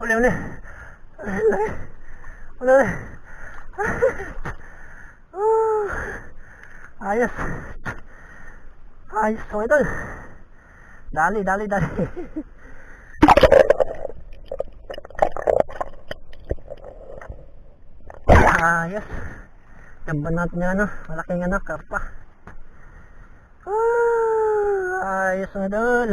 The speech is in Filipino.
Uli, uli. Uli, uli. Ayos. Ayos mga idol. Dali. Ayos. Gamban natin yung malaking karpa. Ayos mga idol.